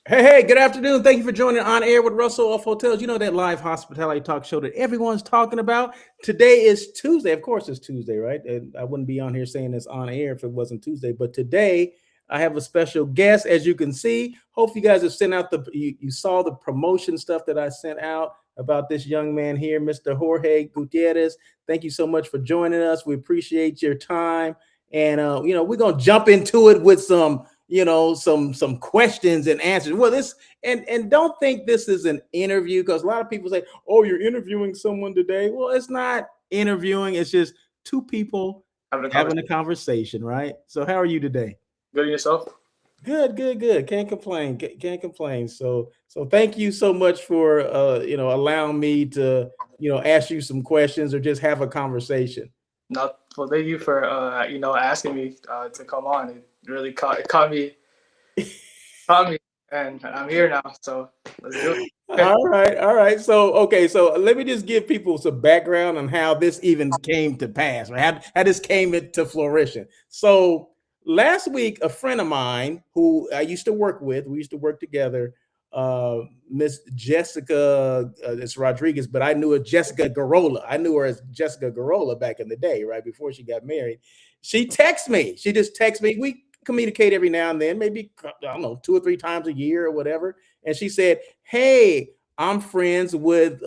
Hey, good afternoon. Thank you for joining On Air with Russell of Hotels. You know that live hospitality talk show that everyone's talking about. Today is Tuesday. Of course, it's Tuesday, right? And I wouldn't be on here saying this on air if it wasn't Tuesday. But today, I have a special guest, as you can see. Hope you guys have sent out you saw the promotion stuff that I sent out about this young man here, Mr. Jorge Gutierrez. Thank you so much for joining us. We appreciate your time. And we're gonna jump into it with some questions and answers. Well, this and don't think this is an interview, because a lot of people say, oh, you're interviewing someone today. Well, it's not interviewing, it's just two people having a conversation, right? So how are you today? Good in yourself? Good. Can't complain. Can't complain. So thank you so much for allowing me to ask you some questions or just have a conversation. Not well. Thank you for asking me to come on. It really caught me, and I'm here now. So let's do it. All right. So okay, so let me just give people some background on how this even came to pass, or how this came into flourishing. So last week, a friend of mine who I used to work with, we used to work together, Miss Jessica, it's Rodriguez, but I knew her Jessica Garola. I knew her as Jessica Garola back in the day, right before she got married. She texts me. She just texts me. We communicate every now and then, maybe I don't know, 2 or 3 times a year or whatever. And she said, "Hey, I'm friends with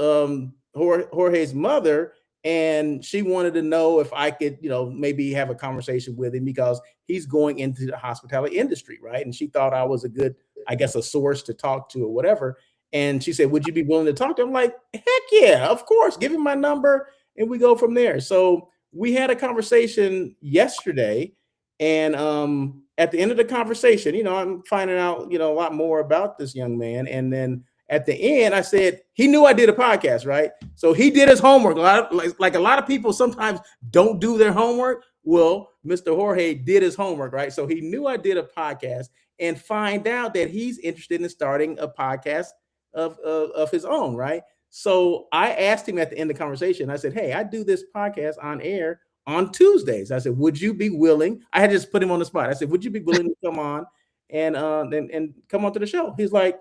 Jorge's mother, and she wanted to know if I could, maybe have a conversation with him because he's going into the hospitality industry, right?" And she thought I was a good, I guess, a source to talk to or whatever. And she said, "Would you be willing to talk to him?" I'm like, "Heck yeah, of course. Give him my number, and we go from there." So we had a conversation yesterday, and at the end of the conversation, I'm finding out, a lot more about this young man. And then at the end, I said he knew I did a podcast, right? So he did his homework. Like a lot of people sometimes don't do their homework. Well, Mr. Jorge did his homework, right? So he knew I did a podcast, and find out that he's interested in starting a podcast of his own, right? So I asked him at the end of the conversation, I said, "Hey, I do this podcast on air on Tuesdays." I said, "Would you be willing?" I had just put him on the spot. I said, "Would you be willing to come on and come onto the show?" He's like,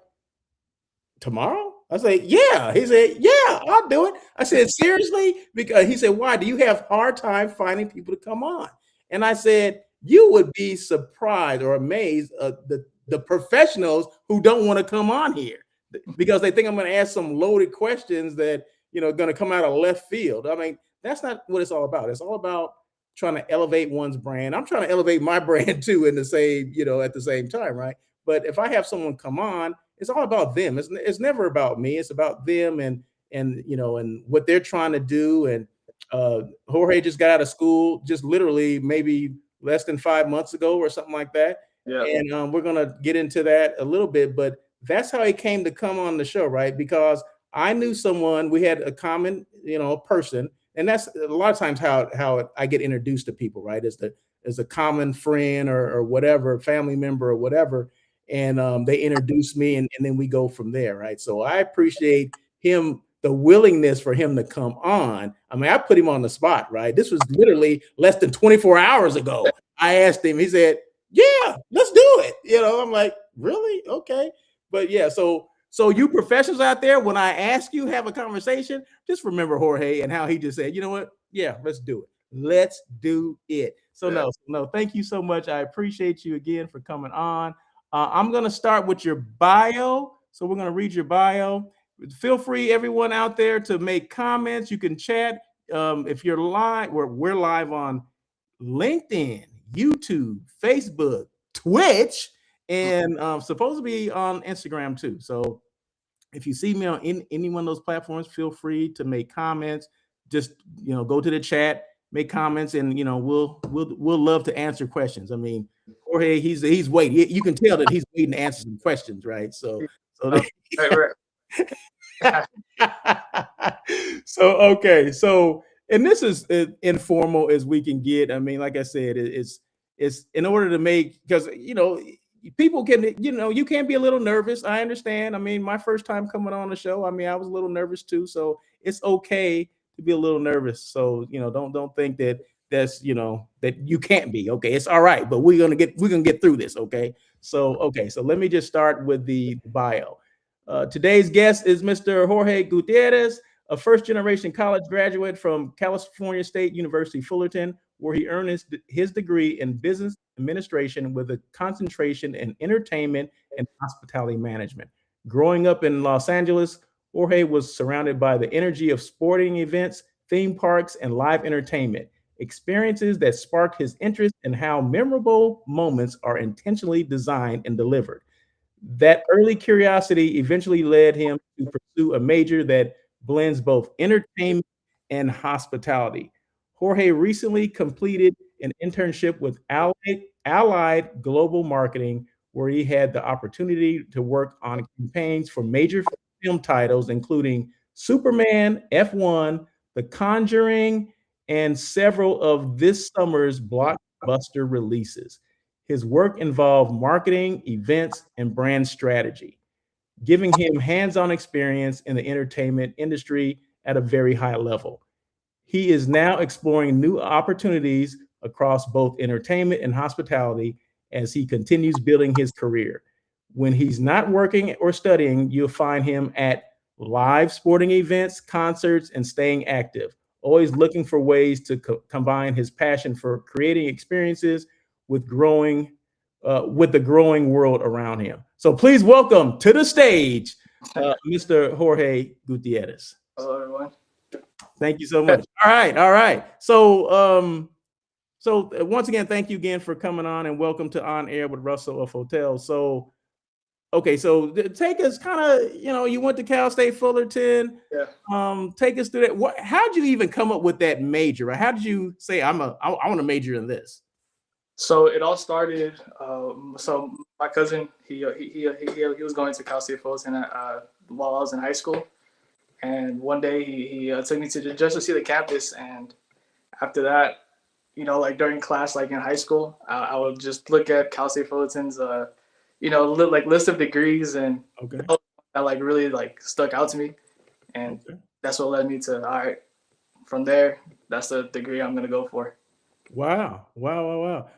"Tomorrow?" I said, "Yeah." He said, "Yeah, I'll do it." I said, "Seriously?" Because he said, "Why? Do you have hard time finding people to come on?" And I said, "You would be surprised or amazed the professionals who don't want to come on here because they think I'm going to ask some loaded questions that going to come out of left field." I mean, that's not what it's all about. It's all about trying to elevate one's brand. I'm trying to elevate my brand too in the same, at the same time, right? But if I have someone come on, it's all about them. It's never about me. It's about them and what they're trying to do. And Jorge just got out of school, just literally maybe less than 5 months ago or something like that. Yeah. And we're gonna get into that a little bit, but that's how he came to come on the show, right? Because I knew someone, we had a common, person, and that's a lot of times how I get introduced to people, right? As a common friend or whatever, family member or whatever, and they introduce me, and then we go from there, right? So I appreciate him, the willingness for him to come on. I mean, I put him on the spot, right? This was literally less than 24 hours ago. I asked him, he said, "Yeah, let's do it." I'm like, "Really? Okay." But yeah, so you professionals out there, when I ask you have a conversation, just remember Jorge and how he just said, "You know what? Yeah, let's do it. Let's do it." So Yeah. no, thank you so much. I appreciate you again for coming on. I'm gonna start with your bio. So we're gonna read your bio. Feel free, everyone out there, to make comments. You can chat. If you're live, we're live on LinkedIn, YouTube, Facebook, Twitch, and supposed to be on Instagram too. So if you see me on any one of those platforms, feel free to make comments. Just go to the chat, make comments, and we'll love to answer questions. I mean, Jorge, he's waiting. You can tell that he's waiting to answer some questions, right? Right. So okay, so and this is informal as we can get. I mean, like I said, it's in order to make, because people can, you can be a little nervous. I understand. I mean, my first time coming on the show, I mean, I was a little nervous too. So it's okay to be a little nervous. So don't think that that's that you can't be. Okay, it's all right, but we're gonna get through this. Okay, so let me just start with the bio. Today's guest is Mr. Jorge Gutierrez, a first generation college graduate from California State University Fullerton, where he earned his degree in business administration with a concentration in entertainment and hospitality management. Growing up in Los Angeles, Jorge was surrounded by the energy of sporting events, theme parks, and live entertainment, experiences that sparked his interest in how memorable moments are intentionally designed and delivered. That early curiosity eventually led him to pursue a major that blends both entertainment and hospitality. Jorge recently completed an internship with Allied Global Marketing, where he had the opportunity to work on campaigns for major film titles, including Superman, F1, The Conjuring, and several of this summer's blockbuster releases. His work involved marketing, events, and brand strategy, giving him hands on experience in the entertainment industry at a very high level. He is now exploring new opportunities across both entertainment and hospitality as he continues building his career. When he's not working or studying, you'll find him at live sporting events, concerts, and staying active, always looking for ways to combine his passion for creating experiences with with the growing world around him. So please welcome to the stage, Mr. Jorge Gutierrez. Hello, everyone. Thank you so much. All right. So once again, thank you again for coming on, and welcome to On Air with Russell of Hotels. So, okay, so take us kind of, you went to Cal State Fullerton. Yeah. Take us through that. How did you even come up with that major? Right? How did you say I want to major in this? So it all started. So my cousin, he was going to Cal State Fullerton while I was in high school, and one day he took me just to see the campus. And after that, like during class, like in high school, I would just look at Cal State Fullerton's list of degrees, and Okay. that like really like stuck out to me, and Okay. that's what led me to all right. From there, that's the degree I'm gonna go for. Wow.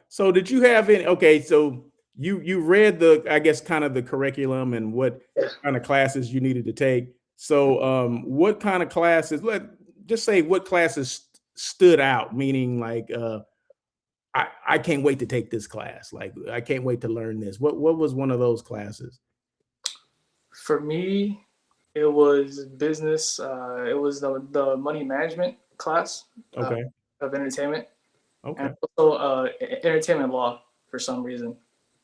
So did you have any? Okay, so you read the, I guess, kind of the curriculum and what Yeah. kind of classes you needed to take. So what kind of classes? Just say what classes stood out, meaning like I can't wait to take this class. Like I can't wait to learn this. What was one of those classes? For me, it was business. It was the money management class Okay. of entertainment, Okay. and also entertainment law for some reason.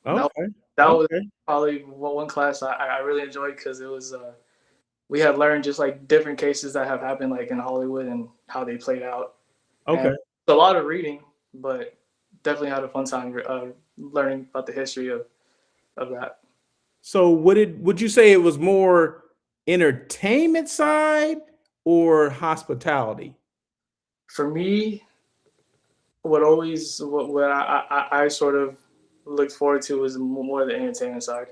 Okay. That was Okay. probably one class I really enjoyed because it was we had learned just like different cases that have happened like in Hollywood and how they played out. Okay. And it's a lot of reading, but definitely had a fun time learning about the history of that. So would you say it was more entertainment side or hospitality? For me, what I sort of looked forward to was more the entertainment side.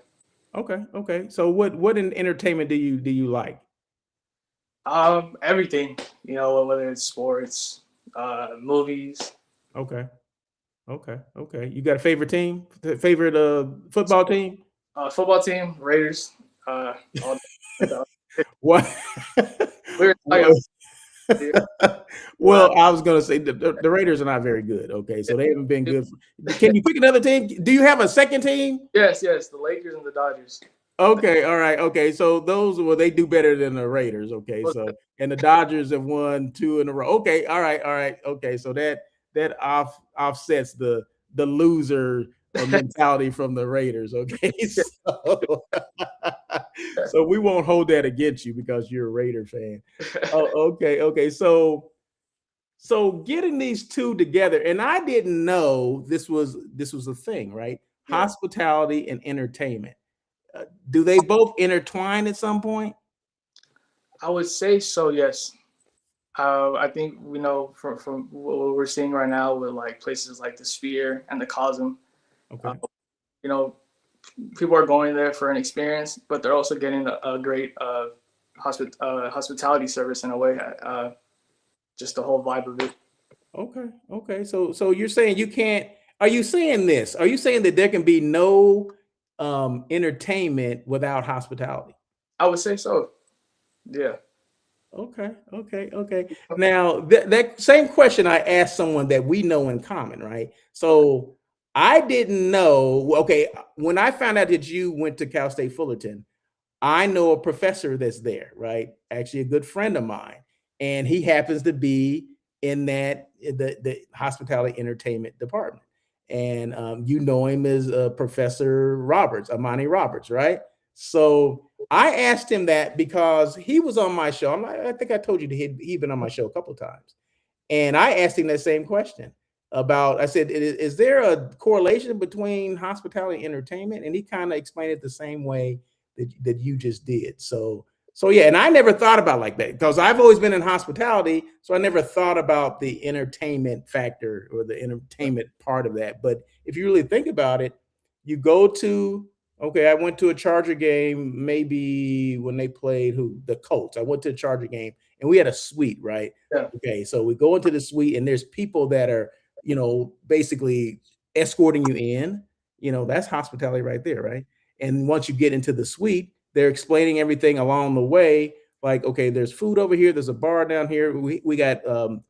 Okay. So what in entertainment do you like? Everything, whether it's sports, movies. Okay. You got a favorite team? Favorite football team? Football team, Raiders. All What? we're Well, talking well, I was gonna say the Raiders are not very good. Okay, so they haven't been good. Can you pick another team? Do you have a second team? Yes, the Lakers and the Dodgers. Okay, all right, okay. So they do better than the Raiders. Okay, so and the Dodgers have won 2 in a row. Okay, all right. Okay, so that offsets the loser mentality from the Raiders. Okay, so we won't hold that against you because you're a Raider fan. Oh, okay. So getting these two together, and I didn't know this was a thing, right? Yeah. Hospitality and entertainment. Do they both intertwine at some point? I would say so. Yes. I think from what we're seeing right now with like places like the Sphere and the Cosm. Okay. You know, people are going there for an experience, but they're also getting a great hospitality service in a way. Just the whole vibe of it. Okay. Okay. So you're saying you can't, are you saying this? Are you saying that there can be no entertainment without hospitality? I would say so. Yeah. Okay, okay, okay. Now that same question I asked someone that we know in common, right? So I didn't know. Okay, when I found out that you went to Cal State Fullerton, I know a professor that's there, right? Actually, a good friend of mine, and he happens to be in the hospitality entertainment department. And you know him as Professor Roberts, Amani Roberts, right? So I asked him that because he was on my show. I think I told you that he'd been on my show a couple of times. And I asked him that same question about, I said, is there a correlation between hospitality and entertainment? And he kind of explained it the same way that you just did. So yeah, and I never thought about like that because I've always been in hospitality. So I never thought about the entertainment factor or the entertainment part of that. But if you really think about it, you go to, okay, I went to a Charger game, maybe when they played the Colts. I went to a Charger game and we had a suite, right? Yeah. Okay, so we go into the suite and there's people that are, basically escorting you in. That's hospitality right there, right? And once you get into the suite, they're explaining everything along the way. Like, okay, there's food over here. There's a bar down here. We got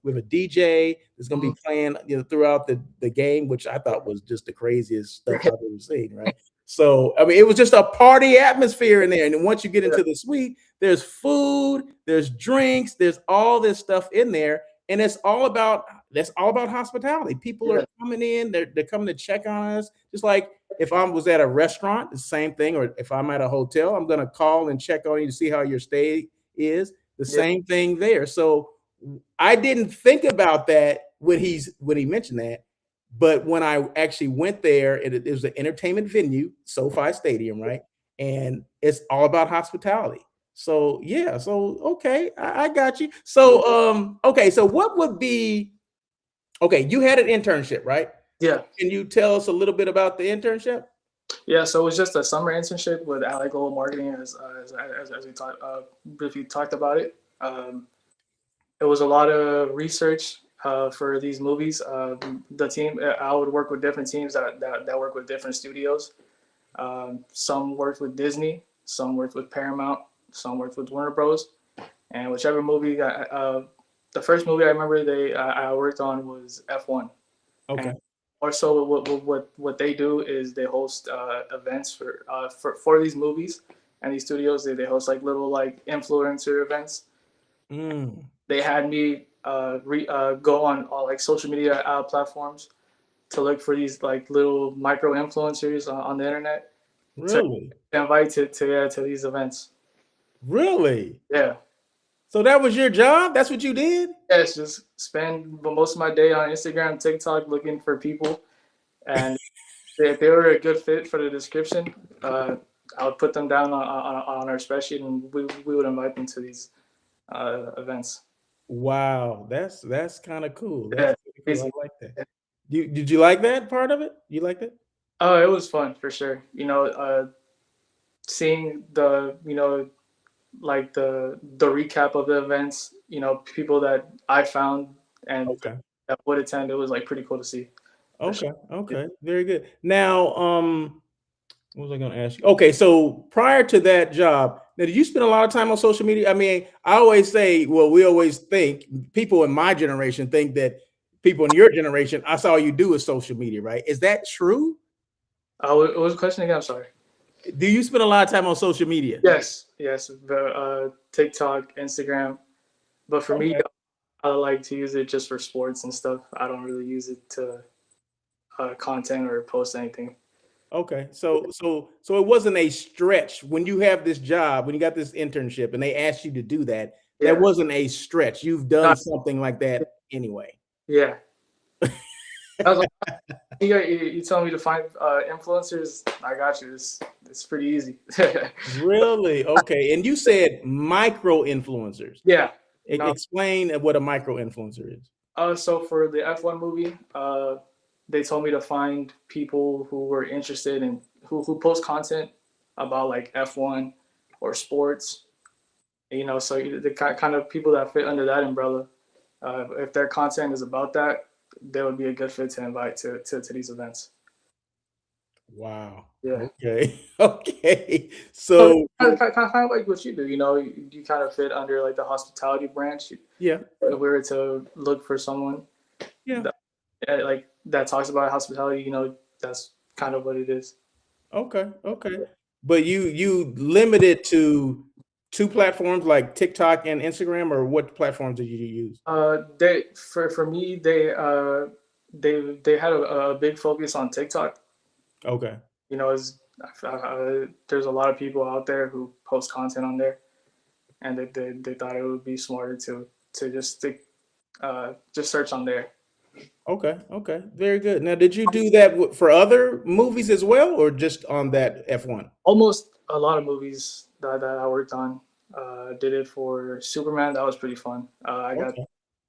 we have a DJ that's going to be playing throughout the game, which I thought was just the craziest stuff I've ever seen. Right. So I mean, it was just a party atmosphere in there. And then once you get into the suite, there's food, there's drinks, there's all this stuff in there, and that's all about hospitality. People are coming in, they're coming to check on us, just like if I was at a restaurant, the same thing, or if I'm at a hotel, I'm going to call and check on you to see how your stay is. The same thing there. So I didn't think about that when he mentioned that, but when I actually went there, it was an entertainment venue, SoFi Stadium, right? And it's all about hospitality. So yeah, so okay, I got you. So okay, so what would be okay? You had an internship, right? Yeah. Can you tell us a little bit about the internship? Yeah, so it was just a summer internship with Allied Global Marketing, as we talked briefly talked about it. It was a lot of research for these movies. The team, I would work with different teams that work with different studios. Some worked with Disney, some worked with Paramount, some worked with Warner Bros. And whichever movie, the first movie I remember I worked on was F1. Okay. And also, what they do is they host events for these movies and these studios. They host like little like influencer events. They had me go on all like social media platforms to look for these like little micro influencers on the internet to Really? invite to these events. Really? Yeah. So that was your job? That's what you did? Yeah, it's just spend most of my day on Instagram, TikTok, looking for people, and if they were a good fit for the description, I would put them down on our spreadsheet, and we would invite them to these events. Wow, that's kind of cool. That's Yeah, pretty cool. easy. I like that. Did you like that part of it? You liked it? Oh, it was fun for sure. Seeing like the recap of the events. People that I found and Okay. that would attend. It was like pretty cool to see. Okay. Okay. Very good. Now, what was I going to ask you? Okay, so prior to that job, now did you spend a lot of time on social media? I mean, I always say, well, we always think people in my generation think that people in your generation, that's all you do is social media, right? Is that true? What was the question again? I'm sorry. Do you spend a lot of time on social media? Yes, the TikTok, Instagram, but for me, I like to use it just for sports and stuff. I don't really use it to content or post anything. Okay, so it wasn't a stretch when you have this job, when you got this internship, and they asked you to do that. That Yeah. wasn't a stretch. You've done something like that anyway. Yeah. I was like, you tell me to find influencers. I got you. It's pretty easy. Really? Okay. And you said micro influencers. Yeah. Explain what a micro influencer is. So for the F1 movie, they told me to find people who were interested in who post content about like F1 or sports. So the kind of people that fit under that umbrella. If their content is about that, they would be a good fit to invite to these events. Wow. Yeah. Okay. Okay. So So kind of like what you do, you kind of fit under like the hospitality branch. yeah, If we were to look for someone yeah. that, like that talks about hospitality, that's kind of what it is. Okay. Okay. But you limited to two platforms like TikTok and Instagram, or what platforms did you use? They for me they had a big focus on TikTok. Okay. Is there's a lot of people out there who post content on there, and they thought it would be smarter to just stick just search on there. Okay. Okay. Very good. Now, did you do that for other movies as well, or just on that F1? Almost a lot of movies that I worked on. Did it for Superman. That was pretty fun. Okay.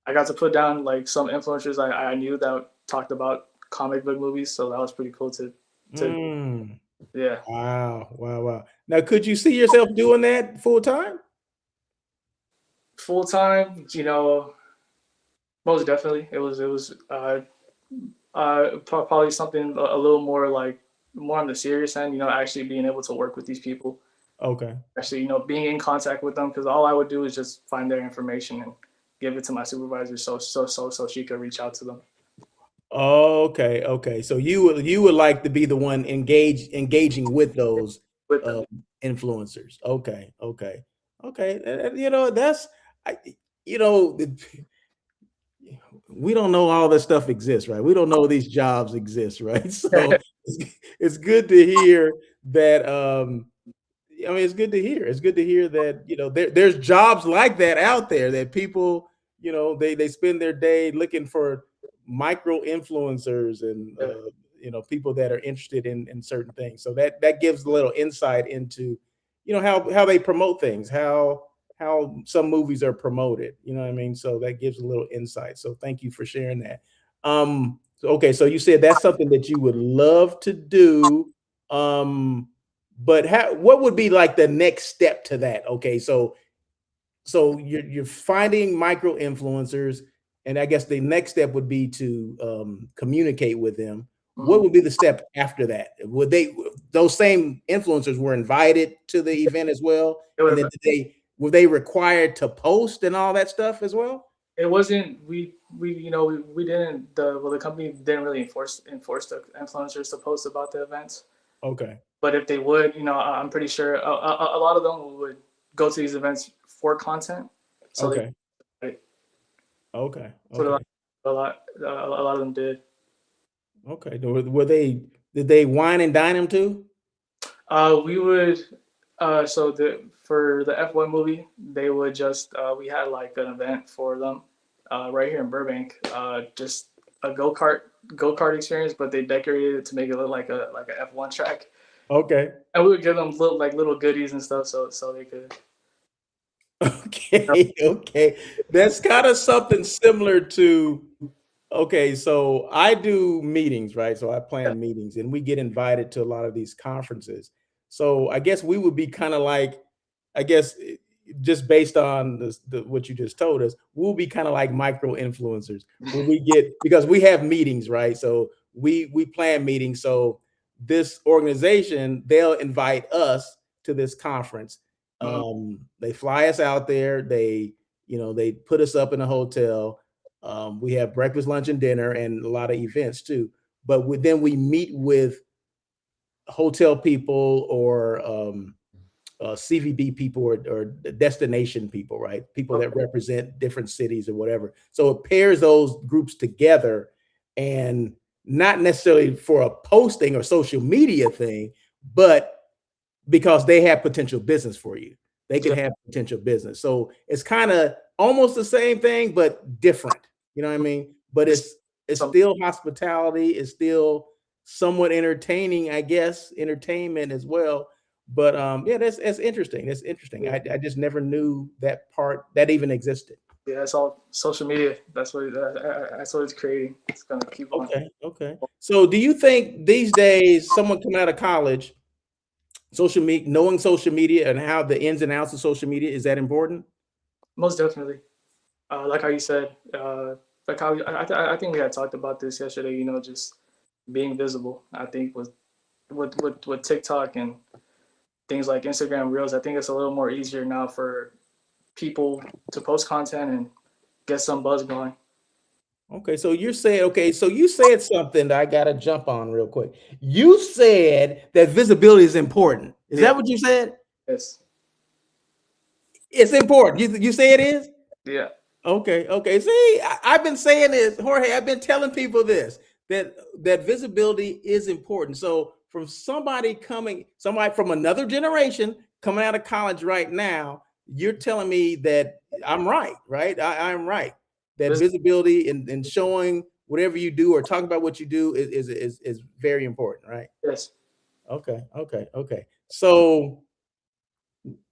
I got to put down like some influencers I knew that talked about comic book movies, so that was pretty cool to Mm. yeah. Wow. Wow. Wow. Now, could you see yourself doing that full time? Full time, most definitely. It was probably something a little more like more on the serious end. Actually being able to work with these people, Okay. actually, being in contact with them, because all I would do is just find their information and give it to my supervisor, so she could reach out to them. Okay, okay. So you would like to be the one engaging with those With uh, them. influencers. Okay, okay, okay. That's I, you know we don't know all this stuff exists, right? We don't know these jobs exist, right? So it's good to hear that. I mean, it's good to hear. It's good to hear that there's jobs like that out there that people they spend their day looking for micro influencers and people that are interested in certain things. So that gives a little insight into how they promote things, how some movies are promoted. You know what I mean? So that gives a little insight. So thank you for sharing that. Okay, so you said that's something that you would love to do. But what would be like the next step to that? Okay, so you're finding micro influencers, and I guess the next step would be to communicate with them. What Mhm. would be the step after that? Would those same influencers were invited to the event as well, It and would then were they required to post and all that stuff as well? it wasn't we didn't the company didn't really enforce the influencers to post about the events. Okay, But if they would, I'm pretty sure a lot of them would go to these events for content. So okay, they okay, sort of okay, a lot of them did. okay. Were they did they wine and dine them too? We would so the for the F1 movie, they would just we had like an event for them right here in Burbank. Just a go kart experience, but they decorated it to make it look like a F1 track. Okay. And we would give them little goodies and stuff, so they could. Okay, okay. That's kind of something similar to, okay, so I do meetings, right? So I Yeah, plan meetings and we get invited to a lot of these conferences. So I guess we would be kind of like, I guess just based on what you just told us, we'll be kind of like micro influencers when we get, because we have meetings, right? So we plan meetings. So this organization, they'll invite us to this conference. mhm, They fly us out there. They put us up in a hotel. We have breakfast, lunch, and dinner, and a lot of events too. But then we meet with hotel people or CVB people or destination people, right? People that okay, represent different cities or whatever. So it pairs those groups together, and not necessarily for a posting or social media thing, but because they have potential business for you. They could yeah, have potential business. So it's kind of almost the same thing, but different. You know what I mean? But it's it's some still hospitality. It's still somewhat entertaining, I guess, entertainment as well. But yeah, that's interesting. That's interesting. yeah, I just never knew that part that even existed. yeah. It's all social media. That's what it's creating. It's gonna keep on. Okay, okay. So do you think these days someone coming out of college, social media, knowing social media and how the ins and outs of social media, is that important? Most definitely. Like how you said, like how I think we had talked about this yesterday. You know, just being visible. I think with TikTok and things like Instagram Reels, I think it's a little more easier now for people to post content and get some buzz going. Okay, so you're saying, okay, so you said something that I got to jump on real quick. You said that visibility is important. Is Yeah. that what you said? Yes. It's important. You say it is? Yeah. Okay, okay. See, I've been saying this, Jorge. I've been telling people this that visibility is important. So, from somebody from another generation coming out of college right now, you're telling me that I'm right, right? I'm right. That Vis- visibility and showing whatever you do or talking about what you do is very important, right? yes. Okay, okay, okay. So,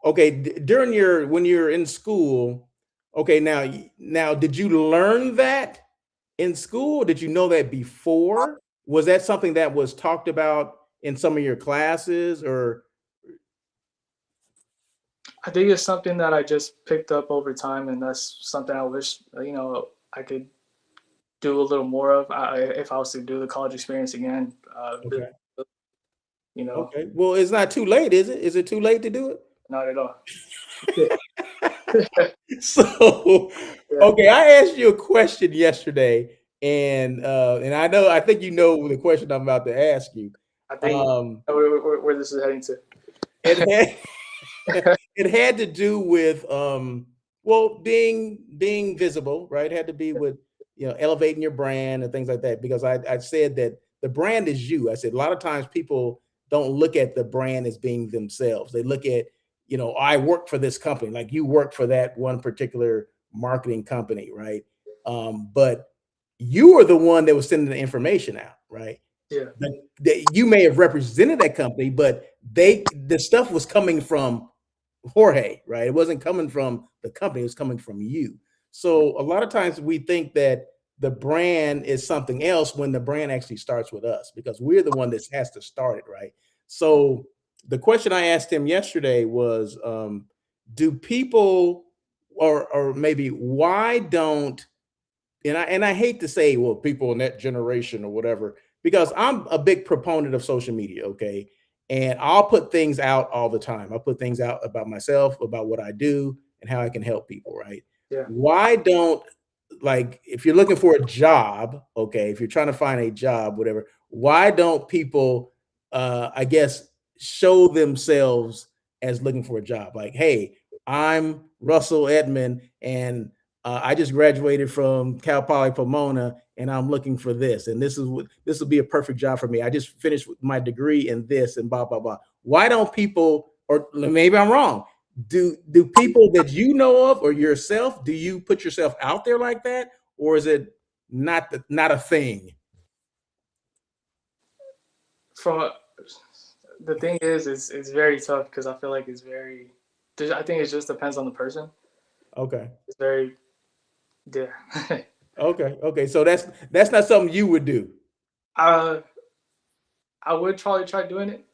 okay, during your when you're in school, okay, now did you learn that in school? Did you know that before? Was that something that was talked about in some of your classes or I think it's something that I just picked up over time, and that's something I wish I could do a little more of. If I was to do the college experience again, okay. you know, Okay. Well, it's not too late, is it? Is it too late to do not at all. it? So, Yeah, okay, I asked you a question yesterday, and I think you know the question I'm about to ask you. I think Um, where this is heading to. it had it had to do with well being visible, right? It had to be with elevating your brand and things like that. Because I said that the brand is you. I said a lot of times people don't look at the brand as being themselves. They look at, I work for this company, like you work for that one particular marketing company, right? But you are the one that was sending the information out, right? Yeah, You may have represented that company, but the stuff was coming from Jorge, right? It wasn't coming from the company, it was coming from you. So a lot of times we think that the brand is something else when the brand actually starts with us because we're the one that has to start it, right? So the question I asked him yesterday was, do people or maybe why don't and I hate to say, well, people in that generation or whatever, because I'm a big proponent of social media, okay? And I'll put things out all the time. I'll put things out about myself, about what I do, and how I can help people, right? yeah. Why don't like if you're looking for a job, okay, if you're trying to find a job, whatever, why don't people I guess show themselves as looking for a job? Like, hey, I'm Russell Edmond and I just graduated from Cal Poly Pomona, and I'm looking for this, and this will be a perfect job for me. I just finished my degree in this, and blah blah blah. Why don't people, or maybe I'm wrong? Do people that you know of or yourself, do you put yourself out there like that, or is it not a thing? From the thing is, it's very tough because I feel like it's very. I think it just depends on the person. Okay, It's very yeah. okay, okay. So that's not something you would do. uh, I would probably try doing it.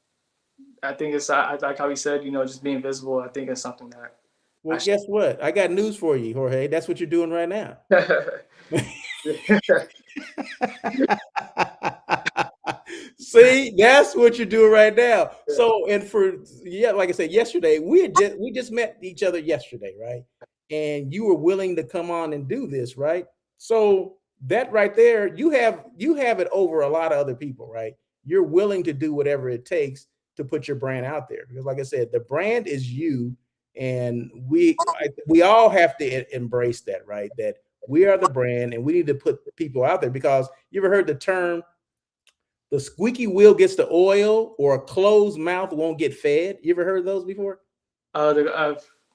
I think it's like how he said, just being visible. I think it's something that I Well, guess what? I got news for you, Jorge. That's what you're doing right now. should. See, that's what you're doing right now. So, and for yeah, like I said yesterday, we just met each other yesterday, right? And you were willing to come on and do this, right? So that right there, you have it over a lot of other people, right? You're willing to do whatever it takes to put your brand out there because, like I said, the brand is you, and we all have to embrace that, right? That we are the brand, and we need to put people out there because you ever heard the term the squeaky wheel gets the oil or a closed mouth won't get fed? You ever heard of those before?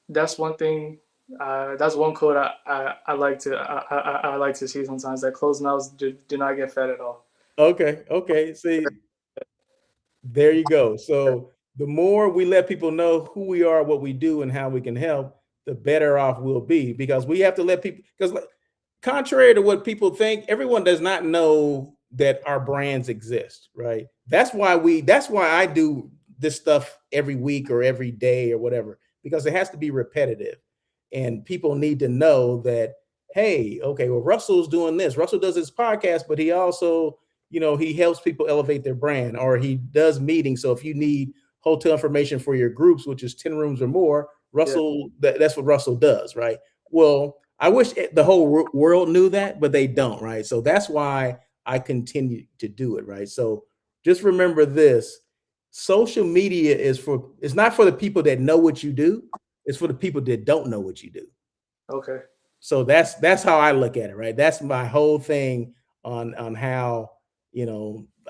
That's one thing. That's one quote I like to I like to see sometimes. That closed mouths do not get fed at all. Okay, okay. See, there you go. So the more we let people know who we are, what we do, and how we can help, the better off we'll be because we have to let people because contrary to what people think, everyone does not know that our brands exist, right? That's why I do this stuff every week or every day or whatever, because it has to be repetitive. And people need to know that hey, okay, well, Russell's doing this. Russell does his podcast, but he also, he helps people elevate their brand, or he does meetings. So if you need hotel information for your groups, which is 10 rooms or more, Yeah. Russell, that's what Russell does, right? Well, I wish the whole world knew that, but they don't, right? So that's why I continue to do it, right? So just remember this: social media it's not for the people that know what you do, it's for the people that don't know what you do. Okay. So that's how I look at it, right? That's my whole thing on how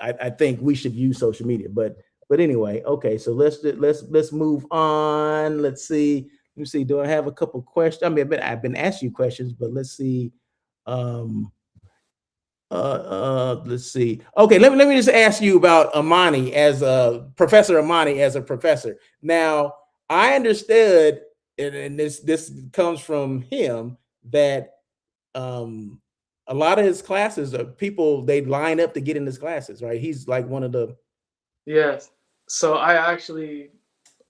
I think we should use social media. But anyway, okay. So let's move on. Let's see. Let me see. Do I have a couple questions? I mean, I've been asking you questions, but let's see. Um, let's see. Okay, let me just ask you about Amani as a professor. Amani as a professor. Now, I understood, and this comes from him, that um a lot of his classes are people they line up to get in his classes, right? He's like one of the Yes. So I actually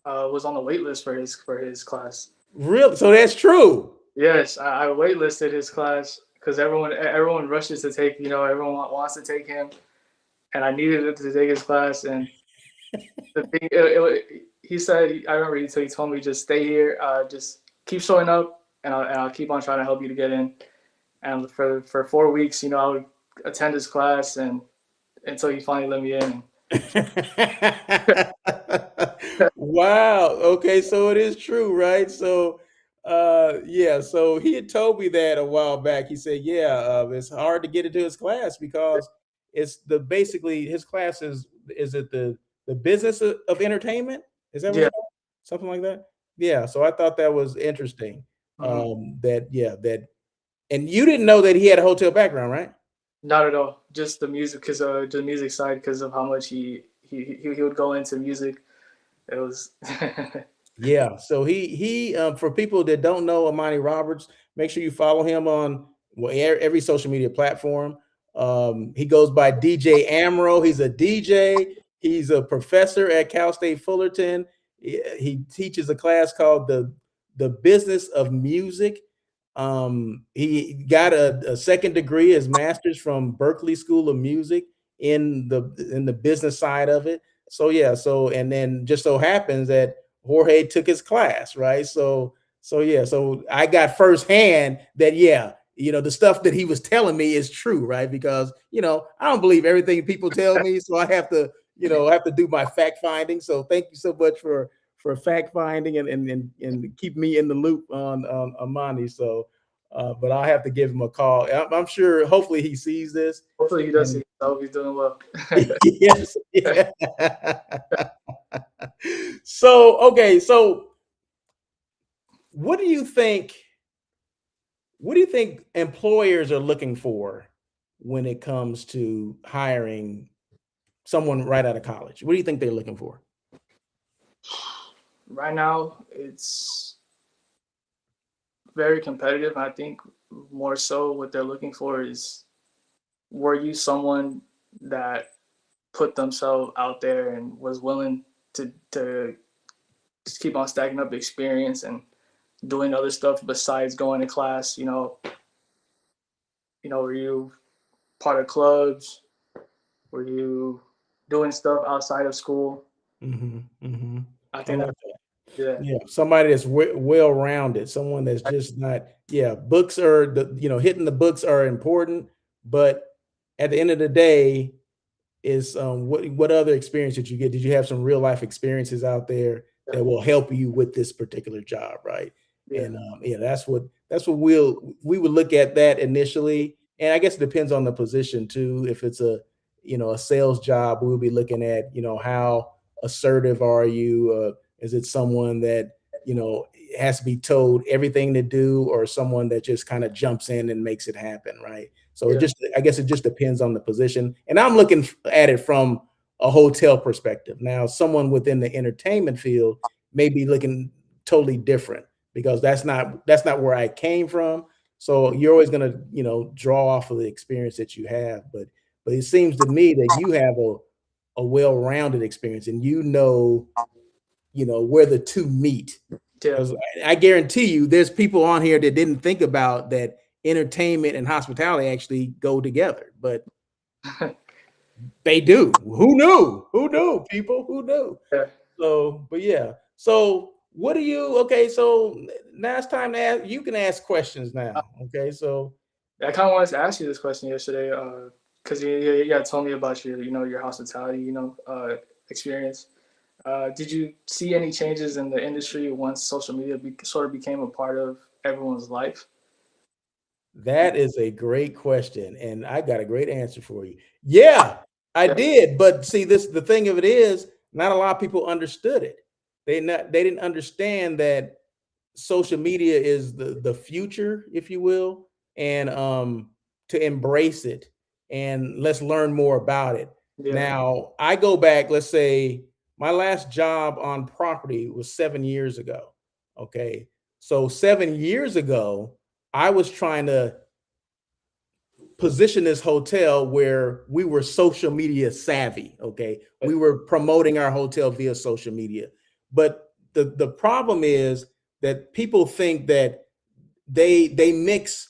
was on the wait list for his class. real. So that's true. Yes, I waitlisted his class because everyone rushes to take, everyone wants to take him, and I needed to take his class. And the thing, he said, I remember he told me just stay here, just keep showing up, and I'll keep on trying to help you to get in. And for 4 weeks, I would attend his class and until he finally let me in. Wow. Okay, so it is true, right? So yeah, so he had told me that a while back. He said, yeah, it's hard to get into his class because it's the basically his class is it the business of entertainment? Is that what Yeah. it's called? Something like that? Yeah. So I thought that was interesting. Mhm. That and you didn't know that he had a hotel background, right? Not at all. Just the music, because the music side, because of how much he would go into music. It was. Yeah. So he for people that don't know Amani Roberts, make sure you follow him on every social media platform. He goes by DJ Amro. He's a DJ. He's a professor at Cal State Fullerton. He teaches a class called the Business of Music. He got a second degree, his master's from Berkeley School of Music in the business side of it. So yeah. So and then just so happens that Jorge took his class, right? So yeah, so I got firsthand that yeah, the stuff that he was telling me is true, right? Because I don't believe everything people tell me, so I have to do my fact finding. So thank you so much for fact finding and keep me in the loop on Amani. So, but I'll have to give him a call. I'm sure. Hopefully, he sees this. Hopefully he does And see. I hope he's doing well. yes, yeah. So okay, so what do you think? What do you think employers are looking for when it comes to hiring someone right out of college? What do you think they're looking for? Right now, it's very competitive. I think more so what they're looking for is, were you someone that put themselves out there and was willing to just keep on stacking up experience and doing other stuff besides going to class? Were you part of clubs? Were you doing stuff outside of school? Mm-hmm, mm-hmm. I I think like that, yeah, Yeah, somebody that's well-rounded, someone that's just not, yeah, books are hitting the books are important, but at the end of the day, is what other experience did you get? Did you have some real life experiences out there yeah, that will help you with this particular job, right? yeah, And yeah, that's what we would look at that initially, and I guess it depends on the position too. If it's a sales job, we'll be looking at how assertive are you? Is it someone that has to be told everything to do, or someone that just kind of jumps in and makes it happen, right? So yeah, I guess it just depends on the position. And I'm looking at it from a hotel perspective. Now, someone within the entertainment field may be looking totally different because that's not where I came from. So you're always going to, draw off of the experience that you have. But it seems to me that you have a well-rounded experience, and where the two meet. yeah, Because I guarantee you, there's people on here that didn't think about that entertainment and hospitality actually go together, but they do. Who knew? Who knew? People who knew? Yeah. So, but yeah. So, what do you? Okay, so now it's time to ask. You can ask questions now. Okay, so I kind of wanted to ask you this question yesterday, because you had told me about your, your hospitality, experience. Did you see any changes in the industry once social media sort of became a part of everyone's life? that is a great question, and I got a great answer for you. Yeah, I Yeah, did, but see, this the thing of it is, not a lot of people understood it. They didn't understand that social media is the future, if you will, and to embrace it and let's learn more about it. yeah, Now, I go back, let's say my last job on property was 7 years ago. Okay. So 7 years ago, I was trying to position this hotel where we were social media savvy. Okay. We were promoting our hotel via social media. But the problem is that people think that they mix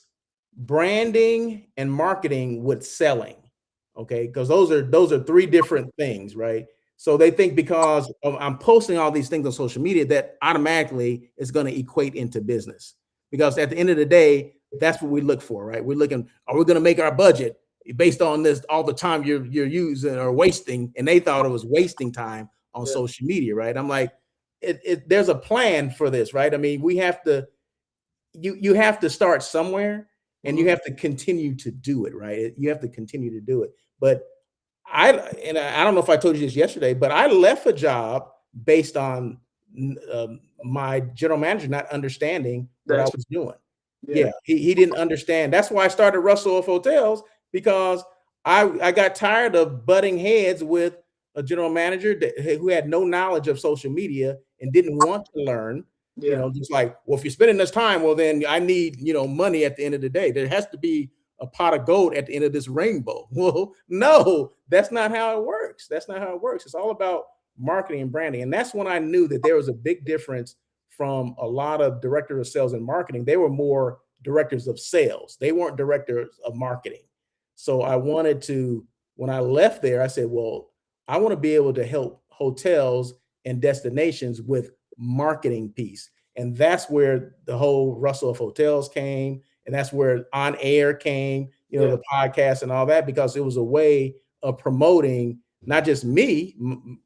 branding and marketing with selling. Okay. Because those are three different things, right? So they think because I'm posting all these things on social media that automatically is going to equate into business. Because at the end of the day, that's what we look for, right? We're looking, are we going to make our budget based on this all the time you're using or wasting? And they thought it was wasting time on yeah, social media, right? I'm like, there's a plan for this, right? I mean, we have to you have to start somewhere and you hmm have to continue to do it, right? You have to continue to do it. But I don't know if I told you this yesterday, but I left a job based on my general manager not understanding what I that's was doing. yeah, Yeah, he didn't understand. That's why I started Russell of Hotels because I got tired of butting heads with a general manager who had no knowledge of social media and didn't want to learn. yeah, Just like, well, if you're spending this time, well, then I need money at the end of the day. There has to be a pot of gold at the end of this rainbow. Well, no, that's not how it works. That's not how it works. It's all about marketing and branding. And that's when I knew that there was a big difference from a lot of directors of sales and marketing. They were more directors of sales. They weren't directors of marketing. So I wanted to, when I left there, I said, well, I want to be able to help hotels and destinations with marketing piece. And that's where the whole Russell of Hotels came. And that's where On Air came, yeah, the podcast and all that, because it was a way of promoting not just me,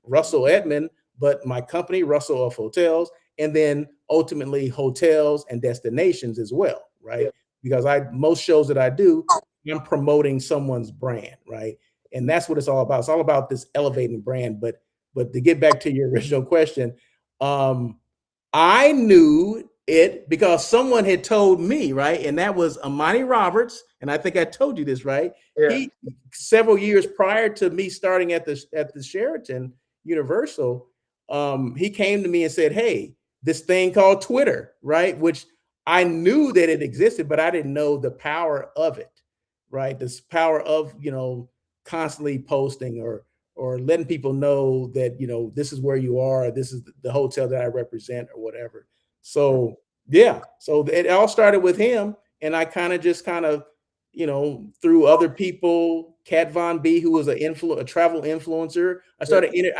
Russell Edmond, but my company, Russell of Hotels, and then ultimately hotels and destinations as well, right? yeah, Because most shows that I do, I'm promoting someone's brand, right? And that's what it's all about. It's all about this elevating brand. But to get back to your original question, um, I knew it because someone had told me, right? And that was Amani Roberts. And I think I told you this, right? yeah, He several years prior to me starting at the Sheraton Universal, he came to me and said, hey, this thing called Twitter, right? Which I knew that it existed, but I didn't know the power of it, right? This power of, constantly posting or letting people know that, this is where you are, this is the hotel that I represent or whatever. So yeah, so it all started with him, and I kind of through other people, Kat Von B, who was a travel influencer. yeah,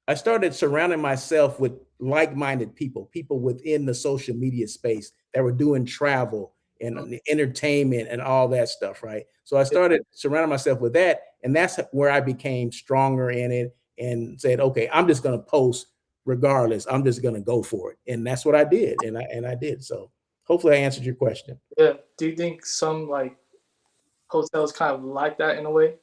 I started surrounding myself with like-minded people within the social media space that were doing travel and entertainment and all that stuff, right? So I started surrounding myself with that, and that's where I became stronger in it and said, okay, I'm just going to post regardless. I'm just going to go for it, and that's what I did, and I did. So hopefully, I answered your question. yeah. Do you think some like hotels kind of like that in a way?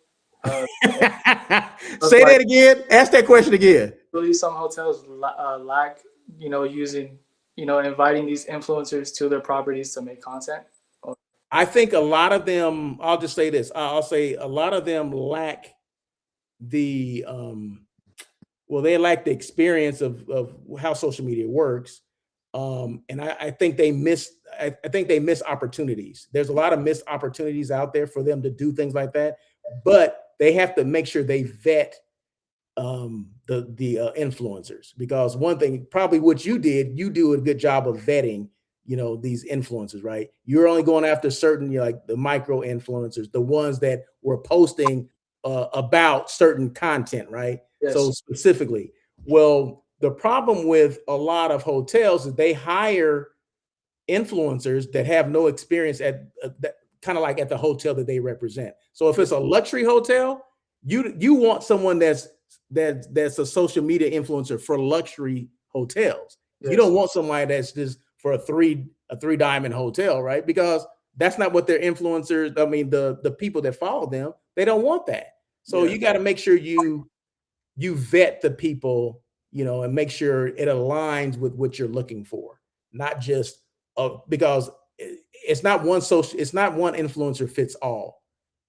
Uh, of Say like that again. Ask that question again. really some hotels lack, using, inviting these influencers to their properties to make content. Or, I think a lot of them, I'll just say this. I'll say a lot of them lack the they lack the experience of how social media works. And I think they miss I think they miss opportunities. There's a lot of missed opportunities out there for them to do things like that, but they have to make sure they vet the influencers, because one thing probably what you do a good job of vetting these influencers, right? You're only going after certain, like the micro influencers, the ones that were posting about certain content, right? So Yes. specifically, well, the problem with a lot of hotels is they hire influencers that have no experience at that, kind of like at the hotel that they represent. So if it's a luxury hotel, you want someone that's a social media influencer for luxury hotels. You don't Yes. want somebody that's just for a three diamond hotel, right? Because that's not what their influencers, I mean, the people that follow them, they don't want that. So Yeah. you got to make sure you vet the people, and make sure it aligns with what you're looking for, not just because it's not one influencer fits all.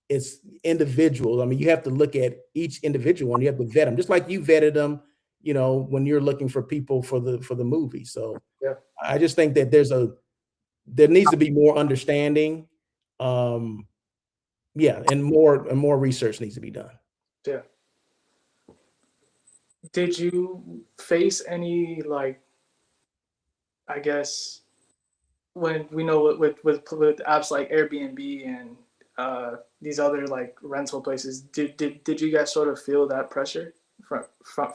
It's individuals. I mean, you have to look at each individual and you have to vet them, just like you vetted them, when you're looking for people for the movie. So Yeah. I just think that there needs to be more understanding. Um, yeah, and more research needs to be done. Yeah. Did you face any, like, I guess, when we know with apps like Airbnb and these other like rental places, did you guys sort of feel that pressure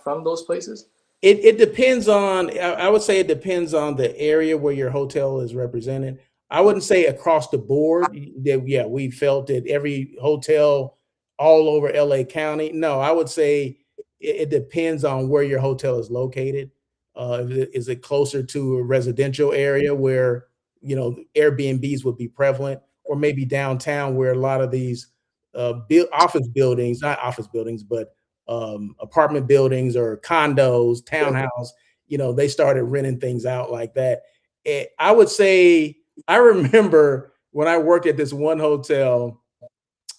from those places? It depends on. I would say it depends on the area where your hotel is represented. I wouldn't say across the board that, yeah, we felt it every hotel all over LA County. No, I would say it depends on where your hotel is located. Is it closer to a residential area where Airbnbs would be prevalent, or maybe downtown where a lot of these office buildings, not office buildings, but apartment buildings or condos, Yeah. townhouse, they started renting things out like that. I would say I remember when I worked at this one hotel.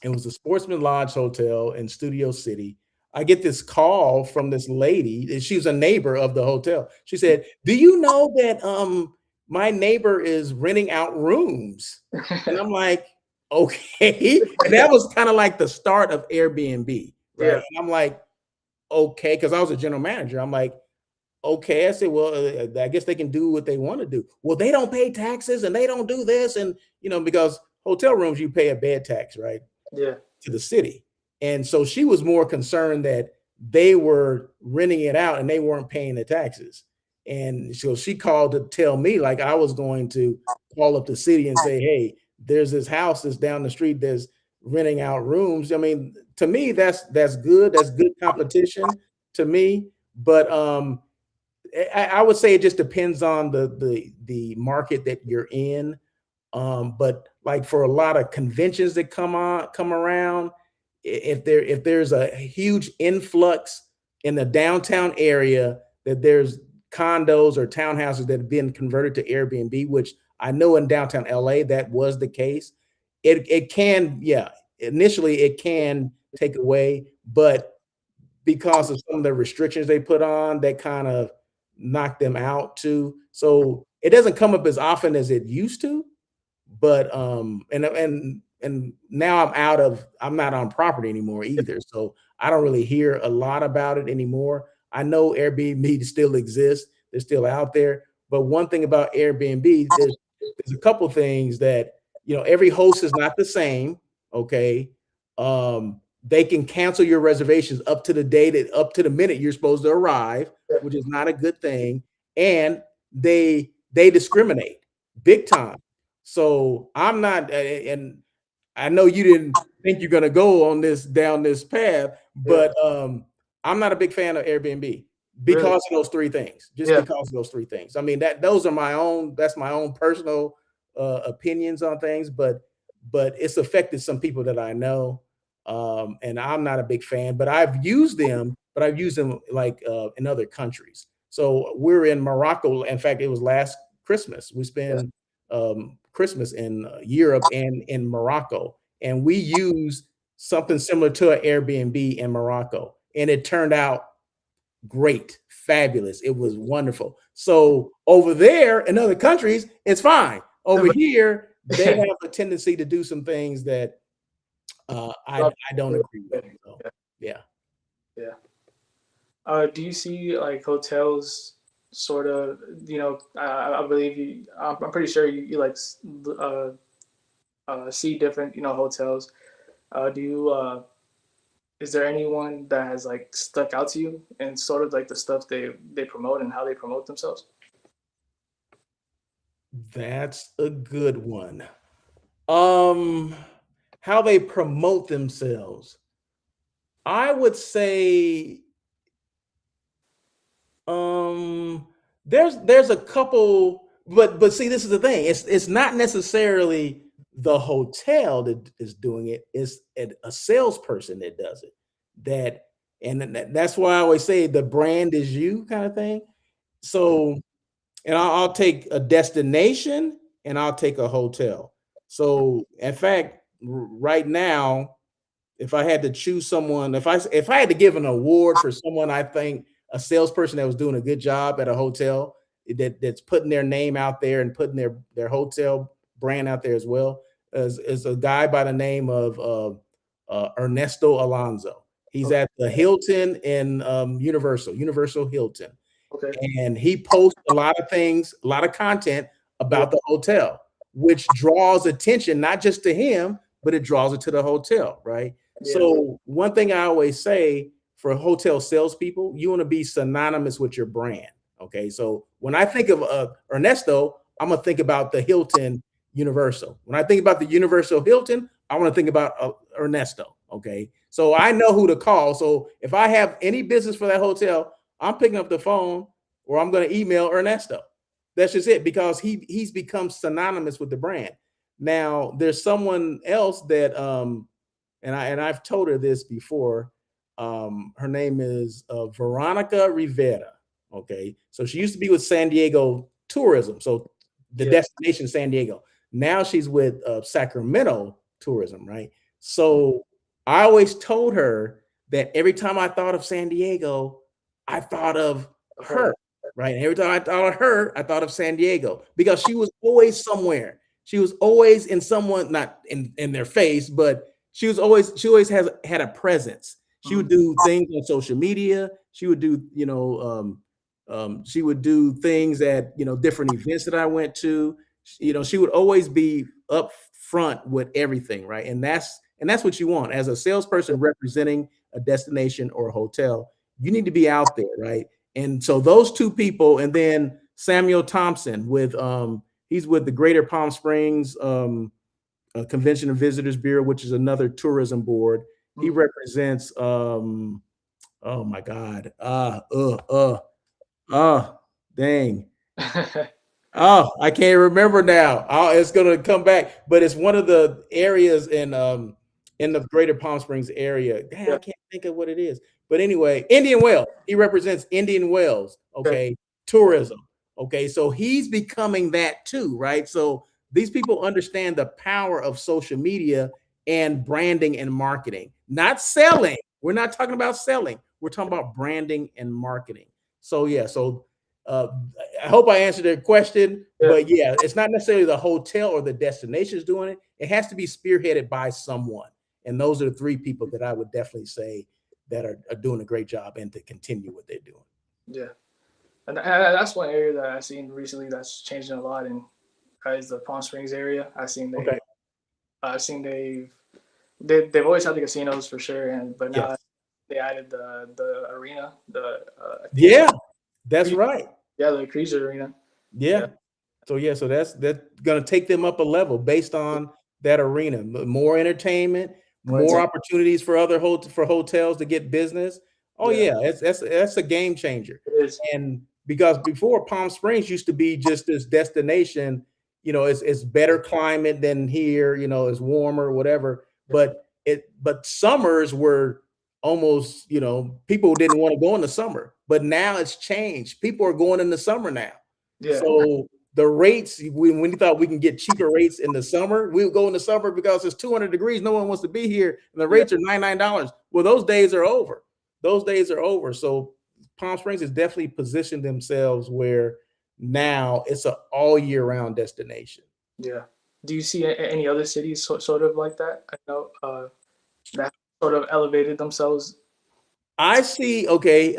It was a Sportsman Lodge Hotel in Studio City. I get this call from this lady, and she was a neighbor of the hotel. She said, "Do you know that my neighbor is renting out rooms?" And I'm like, "Okay." And that was kind of like the start of Airbnb, right? Yeah. And I'm like, "Okay," because I was a general manager. I'm like, "Okay." I said, "Well, I guess they can do what they want to do." Well, they don't pay taxes and they don't do this, and because hotel rooms you pay a bed tax, right? Yeah. To the city. And so she was more concerned that they were renting it out and they weren't paying the taxes. And so she called to tell me like I was going to call up the city and say, "Hey, there's this house that's down the street that's renting out rooms." I mean, to me, that's good. That's good competition to me. But I would say it just depends on the market that you're in. But like for a lot of conventions that come around, if there's a huge influx in the downtown area, that there's condos or townhouses that have been converted to Airbnb, which I know in downtown LA that was the case. It can, yeah, initially it can take away, but because of some of the restrictions they put on, that kind of knock them out too. So it doesn't come up as often as it used to, but and now I'm not on property anymore either, so I don't really hear a lot about it anymore. I know Airbnb still exists, they're still out there, but one thing about Airbnb, there's a couple things that, every host is not the same. Okay. They can cancel your reservations up to the minute you're supposed to arrive, Yeah. which is not a good thing. And they discriminate big time. So I'm not, and I know you didn't think you're going to go on this down this path, Yeah. but I'm not a big fan of Airbnb Really? because of those three things. Just Yeah. because of those three things. I mean those are my own. That's my own personal opinions on things, but it's affected some people that I know, and I'm not a big fan. But I've used them. But I've used them like in other countries. So we're in Morocco. In fact, it was last Christmas. We Yeah. spent Christmas in Europe and in Morocco, and we used something similar to an Airbnb in Morocco, and it turned out great, fabulous. It was wonderful. So over there in other countries, it's fine. Over here, they have a tendency to do some things that I don't agree with. So Yeah. yeah. Yeah. Do you see like hotels sort of, I believe I'm pretty sure you like see different, hotels. Do you is there anyone that has like stuck out to you and sort of like the stuff they promote and how they promote themselves? That's a good one. Um, how they promote themselves. I would say um there's a couple, but see, this is the thing. It's not necessarily the hotel that is doing it. It's a salesperson that does it. That that's why I always say the brand is you kind of thing. So, and I'll take a destination and I'll take a hotel. So, in fact, right now, if I had to choose someone, if I had to give an award for someone I think a salesperson that was doing a good job at a hotel that's putting their name out there and putting their hotel brand out there as well, is a guy by the name of Ernesto Alonso. He's Okay. at the Hilton in Universal Hilton, Okay. and he posts a lot of things, a lot of content Yeah. about the hotel, which draws attention not just to him, but it draws it to the hotel, right? Yeah. So one thing I always say for hotel salespeople, you want to be synonymous with your brand. Okay, so when I think of Ernesto, I'm gonna think about the Hilton Universal. When I think about the Universal Hilton, I want to think about Ernesto. Okay, so I know who to call. So if I have any business for that hotel, I'm picking up the phone or I'm going to email Ernesto. That's just it, because he's become synonymous with the brand. Now there's someone else that and I've told her this before. Her name is Veronica Rivera. Okay, so she used to be with San Diego Tourism, so the Yeah. destination San Diego. Now she's with Sacramento Tourism, right? So I always told her that every time I thought of San Diego, I thought of Her. her, right? And every time I thought of her, I thought of San Diego, because she was always somewhere. She was always in someone, not in their face, but she always has had a presence. She would Mhm. do things on social media. She would do, she would do things at different events that I went to. She would always be up front with everything, right? And that's what you want as a salesperson representing a destination or a hotel. You need to be out there, right? And so those two people, and then Samuel Thompson with he's with the Greater Palm Springs Convention and Visitors Bureau, which is another tourism board. He Mhm. represents oh my God. Dang. Oh, I can't remember now. It's gonna come back, but it's one of the areas in the Greater Palm Springs area. Damn, I Yeah. can't think of what it is. But anyway, Indian Wells. He represents Indian Wells. Okay. Okay, tourism. Okay, so he's becoming that too, right? So these people understand the power of social media and branding and marketing, not selling. We're not talking about selling. We're talking about branding and marketing. So yeah, so uh, I hope I answered the question, Yeah. but yeah, it's not necessarily the hotel or the destination is doing it. It has to be spearheaded by someone. And those are the three people that I would definitely say that are doing a great job and to continue what they're doing. Yeah. And that's one area that I've seen recently that's changing a lot in is the Palm Springs area. Okay. I've seen they've always had the casinos for sure, but now Yes. they added the arena, I think it's Yeah, that's right. the Cruiser Arena. Yeah. Yeah. So that's gonna take them up a level based on that arena. More entertainment, More more into opportunities for for hotels to get business. Oh yeah, yeah, that's a game changer. it is. And because before Palm Springs used to be just this destination, it's better climate than here, it's warmer, whatever. But summers were almost, people didn't want to go in the summer. But now it's changed. People are going in the summer now. Yeah. So the rates, when you thought we can get cheaper rates in the summer, we would go in the summer because it's 200 degrees. No one wants to be here, and the Yeah. rates are $99. Well, those days are over. Those days are over. So Palm Springs has definitely positioned themselves where now it's an all year round destination. Yeah. Do you see any other cities sort of like that? I know that sort of elevated themselves. I see. Okay,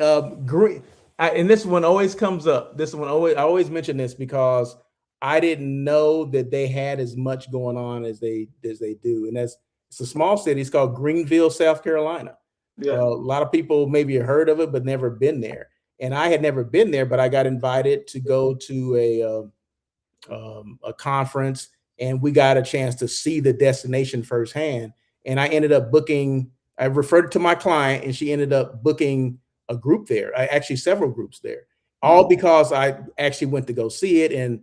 green. And this one always comes up. This one always I always mention this because I didn't know that they had as much going on as they do. And that's it's a small city. It's called Greenville, South Carolina. Yeah. A lot of people maybe heard of it, but never been there. And I had never been there, but I got invited to go to a conference, and we got a chance to see the destination firsthand. And I ended up booking. I referred to my client, and she ended up booking a group there. I actually several groups there, all because I actually went to go see it, and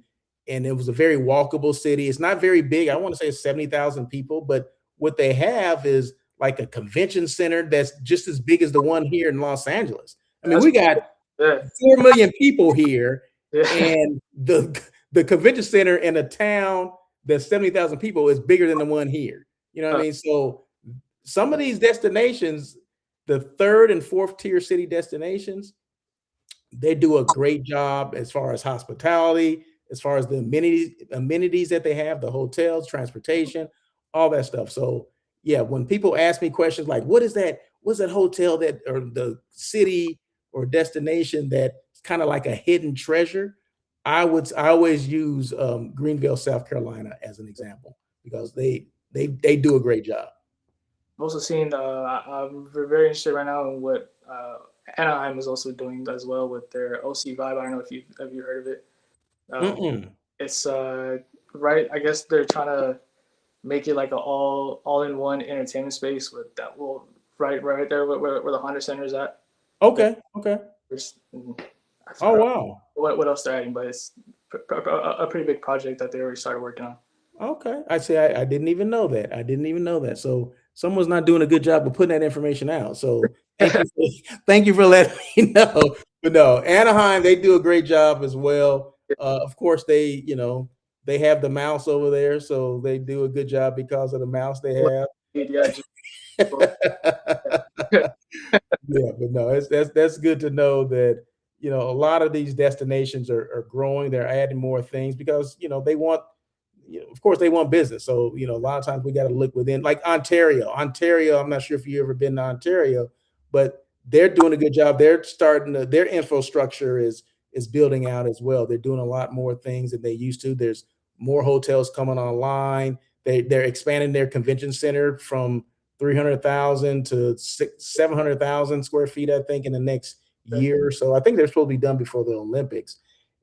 it was a very walkable city. It's not very big. I want to say it's 70,000 people, but what they have is like a convention center that's just as big as the one here in Los Angeles. I mean, That's we got yeah. 4 million people here, Yeah. and the convention center in a town that's 70,000 people is bigger than the one here. You know what I mean? So some of these destinations, the third and fourth tier city destinations, they do a great job as far as hospitality, as far as the amenities that they have, the hotels, transportation, all that stuff. So yeah, when people ask me questions like, what is that? What's that hotel that or the city or destination that's kind of like a hidden treasure? I always use Greenville, South Carolina as an example because they do a great job. I've also seen. I'm very interested right now in what Anaheim is also doing as well with their OC Vibe. I don't know if you have you heard of it. Mm-mm. It's right. I guess they're trying to make it like a all in one entertainment space with that will right there where the Honda Center is at. Okay. Okay. I Oh forgot wow. what else they're adding, but it's a pretty big project that they already started working on. Okay. I see. I didn't even know that. I didn't even know that. So someone's not doing a good job of putting that information out. So thank you. Thank you for letting me know. But no, Anaheim, they do a great job as well. Of course, they have the mouse over there, so they do a good job because of the mouse they have. Yeah, just, Yeah, but no, that's good to know that a lot of these destinations are growing. They're adding more things because they want of course they want business. So, a lot of times we got to look within like Ontario. Ontario, I'm not sure if you ever been to Ontario, but they're doing a good job. They're starting their infrastructure is building out as well. They're doing a lot more things than they used to. There's more hotels coming online. They're expanding their convention center from 300,000 to 700,000 square feet, I think, in the next year or so. I think they're supposed to be done before the Olympics.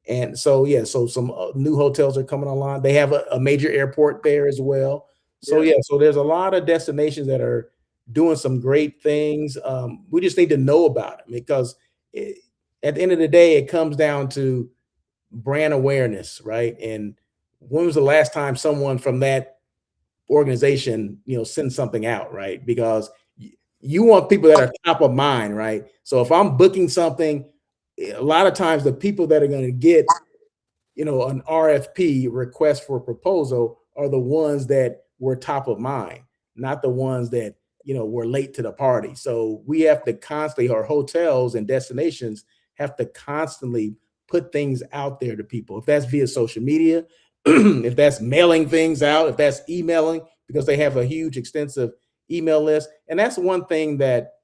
And so, yeah, so some new hotels are coming online. They have a major airport there as well. So, yeah, so there's a lot of destinations that are doing some great things. We just need to know about them because at the end of the day, it comes down to brand awareness, right? And when was the last time someone from that organization, send something out, right? Because you want people that are top of mind, right? So if I'm booking something, a lot of times the people that are going to get, an RFP request for proposal are the ones that were top of mind, not the ones that, were late to the party. So we have to constantly, our hotels and destinations have to constantly put things out there to people. If that's via social media, if that's mailing things out, if that's emailing, because they have a huge, extensive email list. And that's one thing that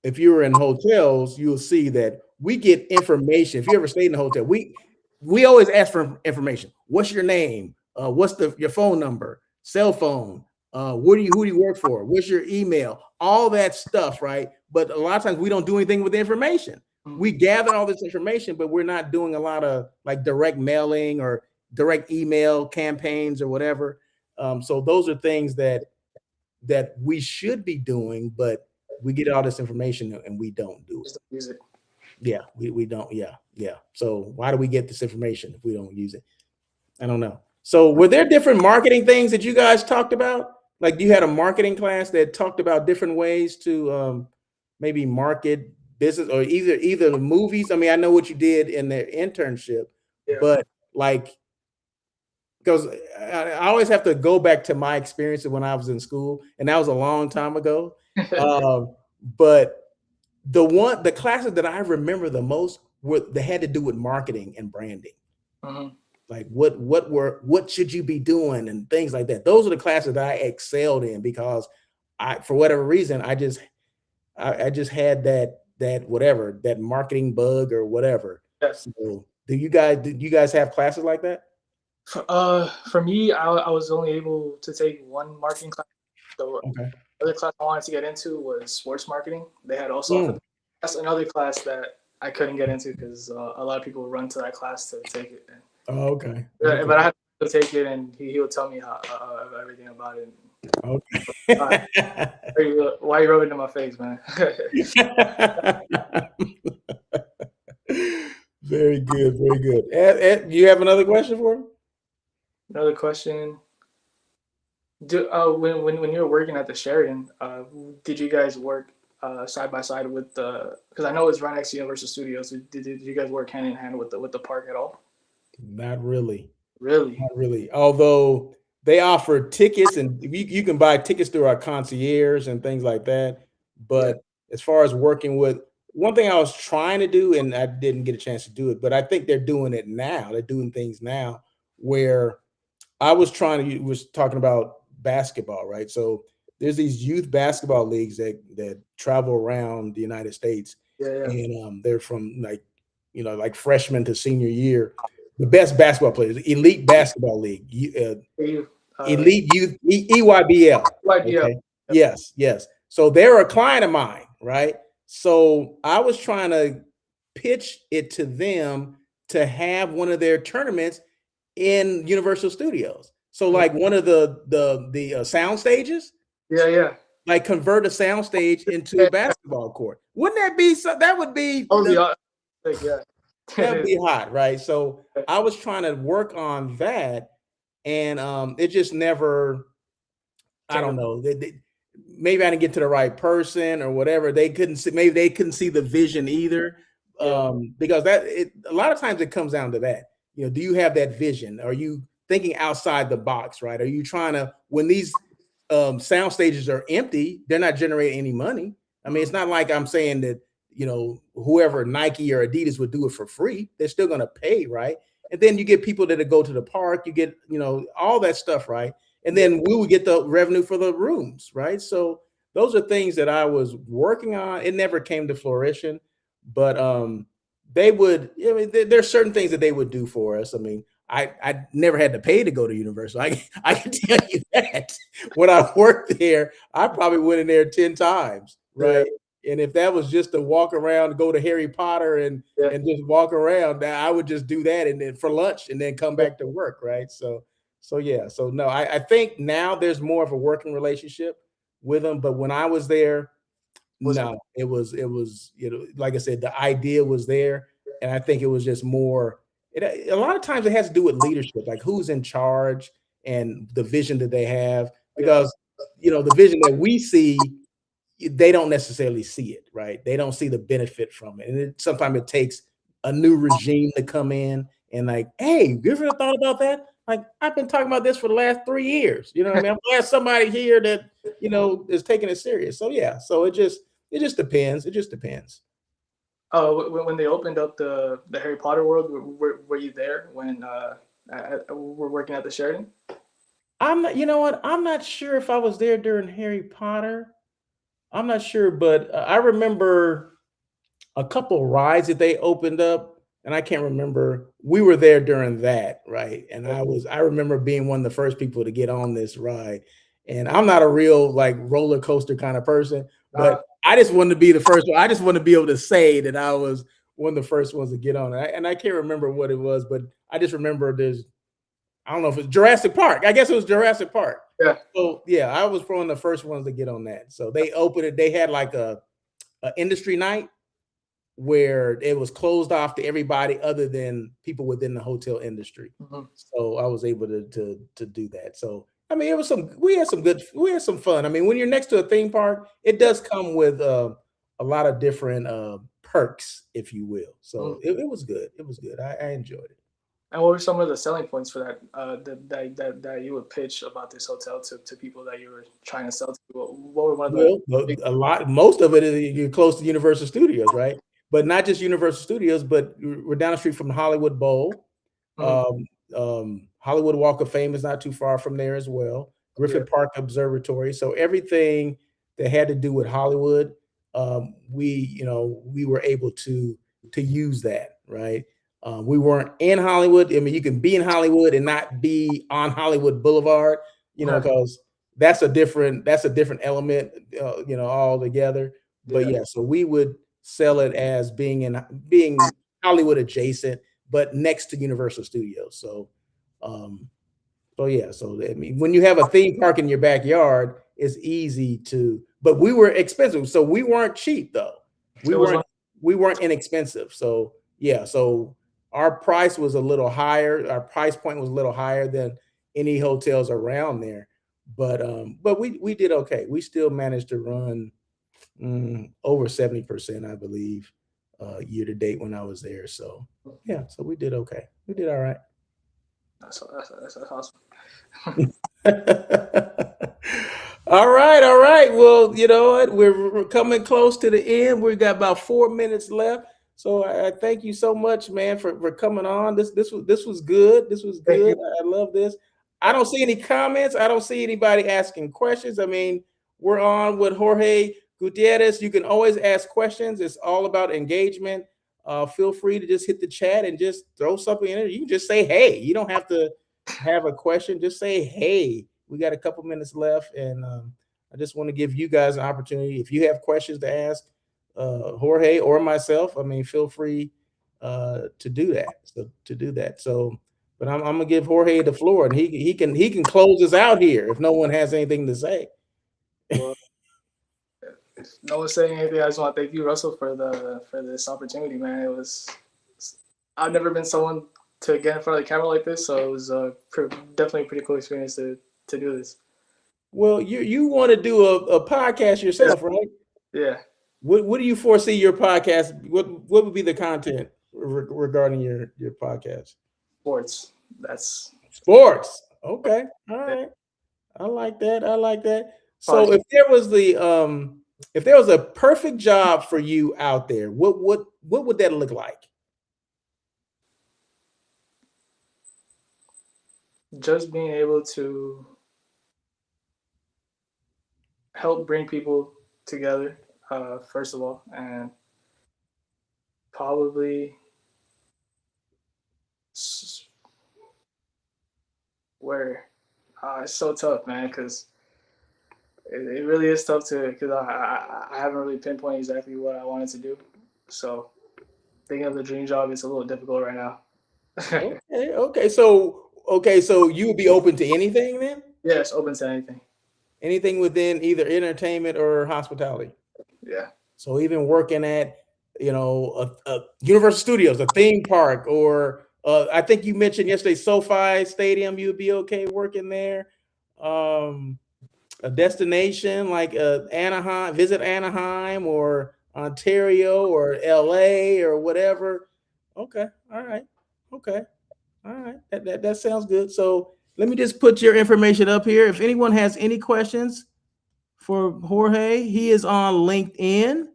if you were in hotels, you'll see that we get information. If you ever stayed in a hotel, we always ask for information. What's your name? What's your phone number, cell phone? Who do you work for? What's your email? All that stuff, right? But a lot of times we don't do anything with the information. We gather all this information, but we're not doing a lot of like direct mailing or direct email campaigns or whatever. So those are things that we should be doing, but we get all this information and we don't do it. use it. Yeah, we don't. Yeah, yeah. So why do we get this information if we don't use it? I don't know. So were there different marketing things that you guys talked about? Like you had a marketing class that talked about different ways to maybe market business or either the movies. I mean, I know what you did in the internship, but like because I always have to go back to my experiences when I was in school, and that was a long time ago. But the classes that I remember the most were they had to do with marketing and branding. Like what should you be doing and things like that. Those are the classes that I excelled in because for whatever reason I just had that whatever, that marketing bug or whatever. Yeah. So do you guys have classes like that? For me, I was only able to take one marketing class. The Okay. other class I wanted to get into was sports marketing. They had also offered. Mm. That's another class that I couldn't get into because a lot of people run to that class to take it. Oh, okay. But I Okay. had to take it, and he would tell me how everything about it. Uh, Okay. why you rubbing it in my face, man? Very good. Very good. Ed, you have another question for me? Another question. When you were working at the Sheridan, did you guys work side by side with the? Because I know it's right next to Universal Studios. Did you guys work hand in hand with the park at all? Not really. Really? Not really. Although they offer tickets and you can buy tickets through our concierge and things like that. Yeah. But as far as working with, one thing I was trying to do, and I didn't get a chance to do it, but I think they're doing it now. They're doing things now where I was trying to was talking about basketball, right? So there's these youth basketball leagues that travel around the United States, Yeah. Yeah. and they're from like like freshman to senior year. The best basketball players, elite basketball league, You, elite youth, EYBL. YBL. Okay, yes, yes. So they're a client of mine, right? So I was trying to pitch it to them to have one of their tournaments in Universal Studios. So like one of the sound stages, Yeah. Yeah. like convert a sound stage into a basketball court. Wouldn't that be so? That would be Yeah. that'd be hot, right? So I was trying to work on that, and it just never. I don't know. Maybe I didn't get to the right person or whatever. They couldn't see. Maybe they couldn't see the vision either, because a lot of times it comes down to that. Do you have that vision? Are you thinking outside the box? Right? Are you trying to when these sound stages are empty, they're not generating any money. I mean, it's not like I'm saying that whoever Nike or Adidas would do it for free. They're still going to pay, right? And then you get people that go to the park. You get all that stuff, right? And then we would get the revenue for the rooms, right? So those are things that I was working on. It never came to fruition, but they would. I mean, there's certain things that they would do for us. I mean, I never had to pay to go to Universal. I can tell you that when I worked there, I probably went in there 10 times, right? And if that was just to walk around, go to Harry Potter and just walk around, I would just do that and then for lunch and then come back to work, right? So yeah. So no, I think now there's more of a working relationship with them. But when I was there, no, it was like I said, the idea was there, and I think it was just more. A lot of times it has to do with leadership, like who's in charge and the vision that they have. Because the vision that we see, they don't necessarily see it, right? They don't see the benefit from it, and sometimes it takes a new regime to come in and like, hey, you ever thought about that? Like, I've been talking about this for the last 3 years. You know what I mean? I'm glad somebody here that is taking it serious. So yeah, so it just depends. It just depends. Oh, when they opened up the Harry Potter world, were you there when we're working at the Sheridan? I'm not. You know what? I'm not sure if I was there during Harry Potter. I'm not sure, but I remember a couple rides that they opened up, and I can't remember. We were there during that, right? And I remember being one of the first people to get on this ride. And I'm not a real like roller coaster kind of person, but I just wanted to be the first one. I just want to be able to say that I was one of the first ones to get on it. And I can't remember what it was, but I just remember I don't know if it's Jurassic Park. I guess it was Jurassic Park. Yeah. So yeah, I was one of the first ones to get on that. So they opened it. They had like a industry night where it was closed off to everybody other than people within the hotel industry. Mm-hmm. So I was able to do that. So I mean, we had some fun. I mean, when you're next to a theme park, it does come with a lot of different perks, if you will. So it was good. It was good. I enjoyed it. And what were some of the selling points for that you would pitch about this hotel to people that you were trying to sell to? What were one of the most of it is you're close to Universal Studios, right? But not just Universal Studios, but we're down the street from the Hollywood Bowl. Hollywood Walk of Fame is not too far from there as well. Griffith Park Observatory. So everything that had to do with Hollywood, we were able to use that, right? We weren't in Hollywood. I mean, you can be in Hollywood and not be on Hollywood Boulevard, because that's a different element, altogether. But Yeah. yeah, so we would sell it as being Hollywood adjacent, but next to Universal Studios. Um, so yeah, so I mean, when you have a theme park in your backyard, it's easy to. But we were expensive, so we weren't cheap though. We It was weren't one. we weren't inexpensive. So yeah, so our price was a little higher. Our price point was a little higher than any hotels around there. But we did okay. We still managed to run over 70%, I believe, year to date when I was there. So yeah, so we did okay. We did all right. That's awesome. All right, all right. Well, you know what? We're coming close to the end. We've got about 4 minutes left. So I thank you so much, man, for coming on. This was good. This was Thank good. you. I love this. I don't see any comments. I don't see anybody asking questions. I mean, we're on with Jorge Gutierrez. You can always ask questions. It's all about engagement. Feel free to just hit the chat and just throw something in it. You can just say, hey. You don't have to have a question. Just say, hey. We got a couple minutes left, and I just want to give you guys an opportunity. If you have questions to ask Jorge or myself, I mean, feel free to do that. So, but I'm gonna give Jorge the floor, and he can close us out here if no one has anything to say. Well, if no one's saying anything, I just want to thank you, Russell, for this opportunity, man. I've never been someone to get in front of the camera like this, so it was definitely a pretty cool experience to do this. Well, you want to do a podcast Yeah. yourself, right? Yeah. What do you foresee your podcast? What would be the content regarding your podcast? Sports. That's Sports. Okay. All right. I like that. I like that. So probably if there was a perfect job for you out there, what would that look like? just being able to help bring people together, first of all, and probably where it's so tough, man, because it really is tough to because I haven't really pinpointed exactly what I wanted to do. So thinking of the dream job is a little difficult right now. Okay. Okay. So you would be open to anything then? Yeah, it's open to anything. Anything within either entertainment or hospitality. Yeah. So even working at, a Universal Studios, a theme park, or I think you mentioned yesterday SoFi Stadium, you'd be okay working there. A destination like Anaheim, visit Anaheim or Ontario or LA or whatever. Okay, all right, okay, all right. That sounds good. So let me just put your information up here. If anyone has any questions for Jorge, he is on LinkedIn.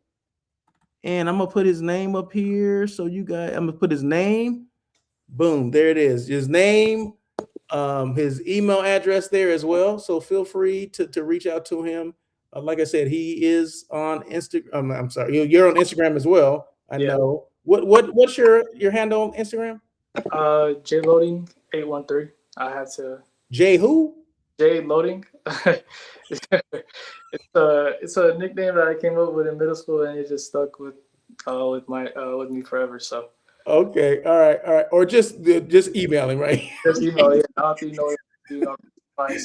And I'm gonna put his name up here. So I'm gonna put his name. Boom, there it is. His name, his email address there as well. So feel free to reach out to him. Like I said, he is on Instagram. I'm sorry, you're on Instagram as well. I Yeah. know. What's your handle on Instagram? J Loading 813. I had to J who? J Loading. It's a nickname that I came up with in middle school, and it just stuck with me forever. So Okay, all right, all right. Or just email him, right? just email, yeah. I don't think you know, fine.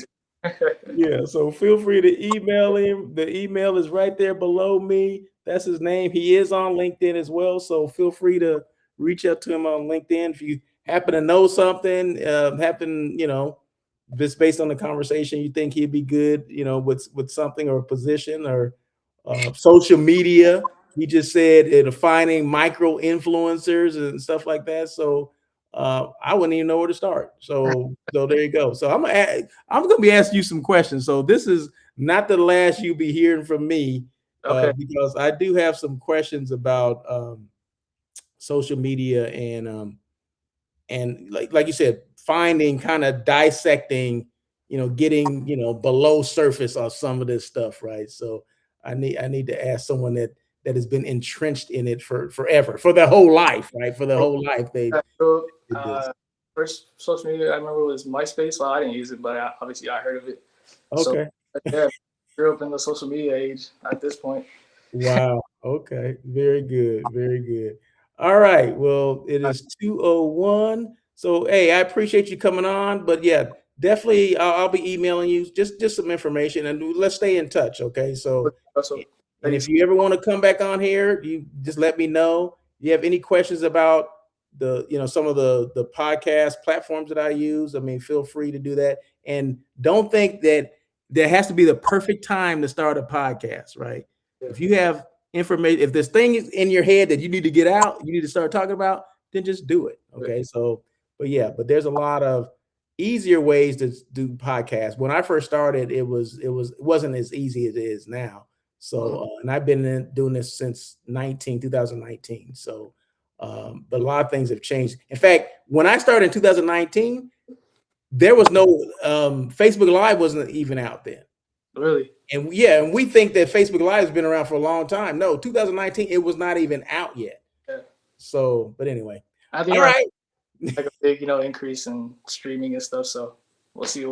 Yeah, so feel free to email him. The email is right there below me. That's his name. He is on LinkedIn as well. So feel free to reach out to him on LinkedIn if you happen to know something, just based on the conversation, you think he'd be good, with something or a position or social media. He just said defining micro influencers and stuff like that. So I wouldn't even know where to start. So there you go. So I'm gonna be asking you some questions. So this is not the last you'll be hearing from me, Okay. because I do have some questions about social media and like you said, finding, kind of dissecting, getting below surface on some of this stuff, right? So I need to ask someone that that has been entrenched in it for forever, for their whole life, right? For their whole life, they So, did this. first social media I remember was MySpace. Well, I didn't use it, but obviously I heard of it. So Okay. yeah, grew up in the social media age at this point. Wow. Okay. Very good. Very good. All right. Well, it is 2:01. So, hey, I appreciate you coming on. But yeah, definitely, I'll be emailing you just some information, and let's stay in touch. Okay. So, So and thanks. if you ever want to come back on here, you just let me know. You have any questions about some of the podcast platforms that I use? I mean, feel free to do that. And don't think that there has to be the perfect time to start a podcast, right? Yeah. If you have information, if this thing is in your head that you need to get out, you need to start talking about, then just do it. Okay. So, but there's a lot of easier ways to do podcasts. When I first started, it wasn't as easy as it is now. So, and I've been doing this since 2019. So, but a lot of things have changed. In fact, when I started in 2019, there was no Facebook Live wasn't even out then. Really? And we think that Facebook Live has been around for a long time. No, 2019, it was not even out yet. Yeah. So, but anyway, I think all right. Like a big, increase in streaming and stuff. So we'll see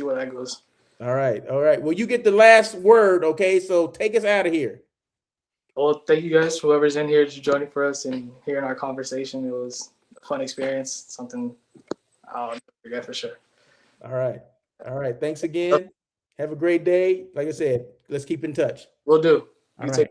where that goes. All right. Well, you get the last word, okay? So take us out of here. Well, thank you guys, whoever's in here, just joining for us and hearing our conversation. It was a fun experience, something I'll never forget for sure. All right. Thanks again. Have a great day. Like I said, let's keep in touch. Will do. All right.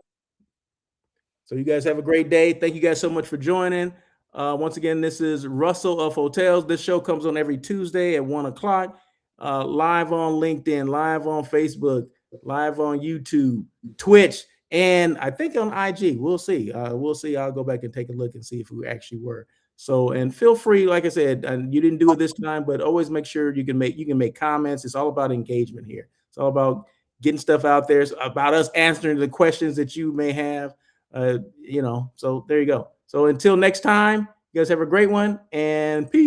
So you guys have a great day. Thank you guys so much for joining. Once again, this is Russell of Hotels. This show comes on every Tuesday at 1:00, live on LinkedIn, live on Facebook, live on YouTube, Twitch, and I think on IG. We'll see. I'll go back and take a look and see if we actually were. So, and feel free, like I said, and you didn't do it this time, but always make sure you can make comments. It's all about engagement here. It's all about getting stuff out there. It's about us answering the questions that you may have. So there you go. So until next time, you guys have a great one and peace.